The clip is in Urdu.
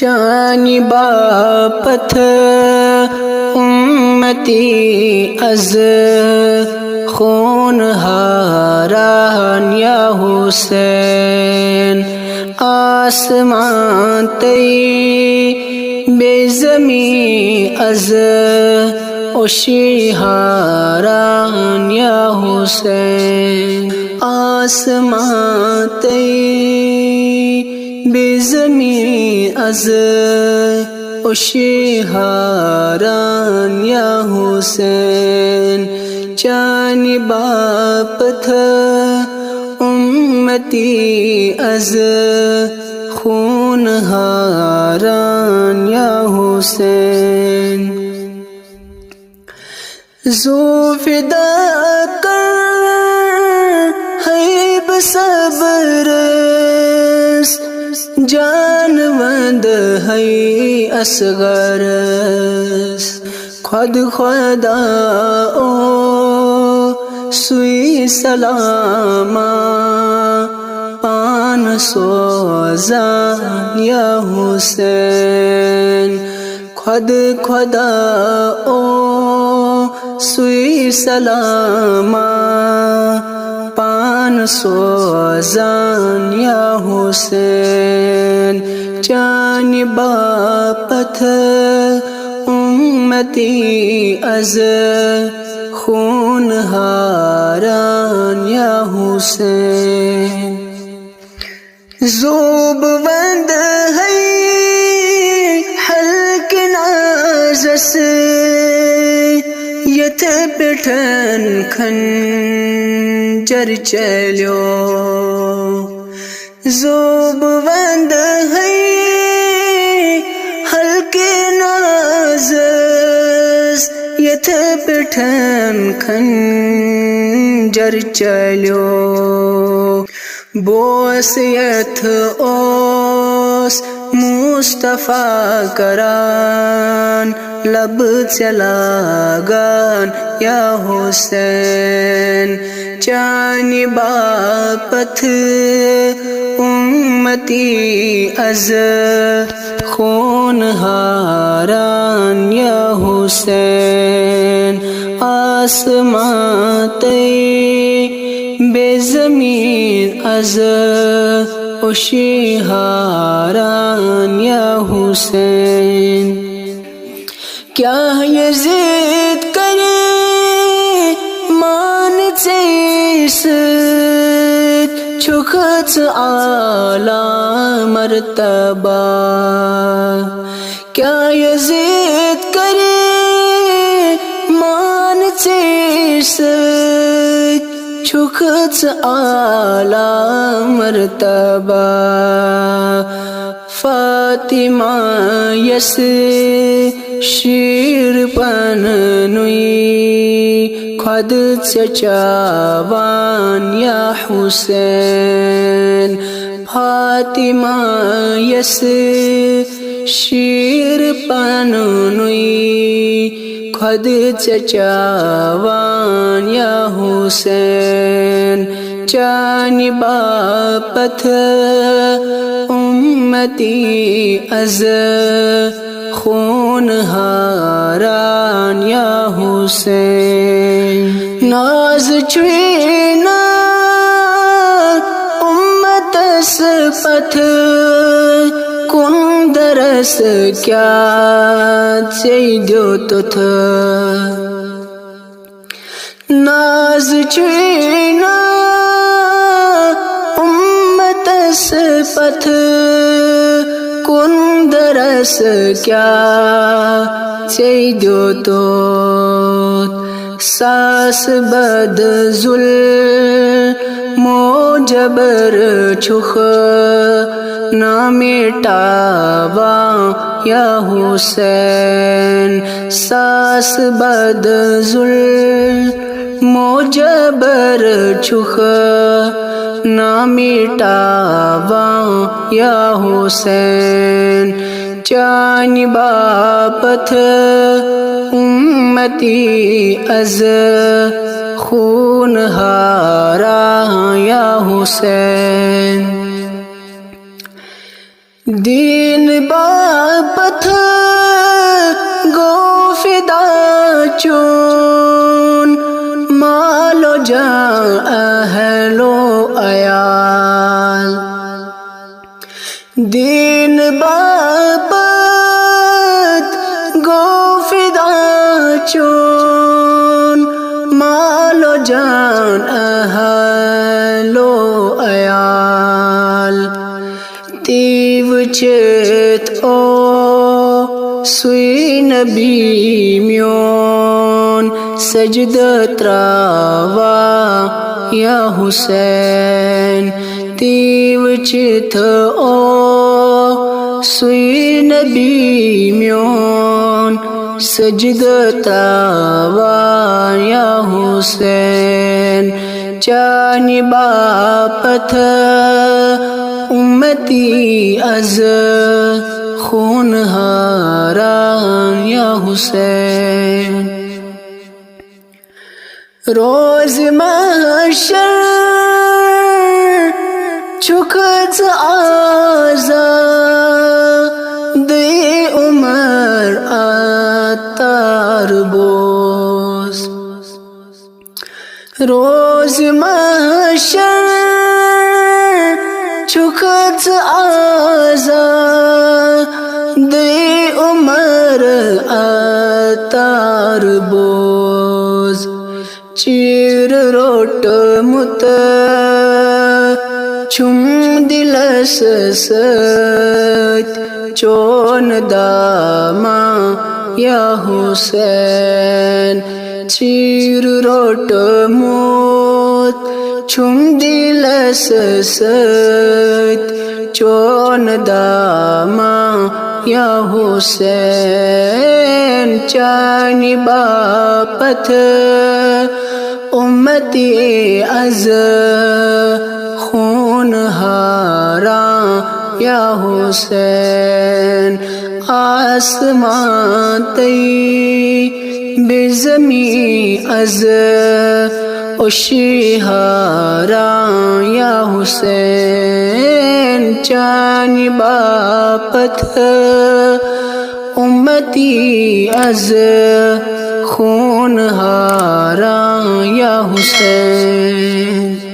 چانی باپت امتی از خون ہاران یا حسین آسمان تی بے زمین از اوشی ہاران یا حسین آسمان تی بے زمین از اوشی ہاران یا حسین چانی باپت امتی از خون ہاران یا حسین زو فدا کر حیب صبرس جانوند ہے اصغرس خود خدا او سوی سلاما پان سوزان یا حسین خود خدا او سوی سلاما پان سوزان یا حسین چانی باپت امتی از خون ہاران یا حسین زوب بند ہے حلق نازس یت پٹھن خنجر چلیو زوب بند ہے حلق نازس یت پٹھن خنجر چلیو بوس یت اوس مصطفیٰ کران لب چلاگان یا حسین چانی باپت امتی از خون ہاران یا حسین آسمان تی بے زمین از اوشی ہاران یا حسین کیا یزید کرے مان چیس چھکت اعلی مرتبہ کیا یزید کرے مان چیس چھکت اعلی مرتبہ فاطمہ یس شیر پن نوی خود چچاوان یا حسین فاطمہ یس شیر پن نوی خود چچاوان یا حسین چانی باپت امتی از خون ہاران یا حسین ناز چوینا امت صفت کن درس کیا چیدیو تتھ ناز چوینا امت صفت کن درس کیا چیدیو تو ساس بد ظلم و جبر چھخ نامیٹاوا یا حسین ساس بد ظلم و جبر چھخ نامیٹاوا یا حسین چانی باپت امتی از خون ہارا یا حسین دین باپت گو فدا چون مال و جان اہل و عیال دین باپت گو فدا چون مال و جان اہل و عیال تیو چت او سوی نبی میون سجد تراوا یا حسین تیو چت او سوی نبی میون سجد تراوا یا حسین چانی باپت امتی از خون ہارا یا حسین روز محشر چکت آزاد عمر عطار بوس روز محشر چکت آزاد عمر عطار بوز چیر روٹ مت چم دلس ست چون داما یا حسین چیر روٹ مت چم دلس ست چون داما یا حسین چانی باپت امتی از خون ہارا یا حسین آسمان تی بزمی از اشی ہارا یا حسین چانی باپت امتی از خون ہارا یا حسین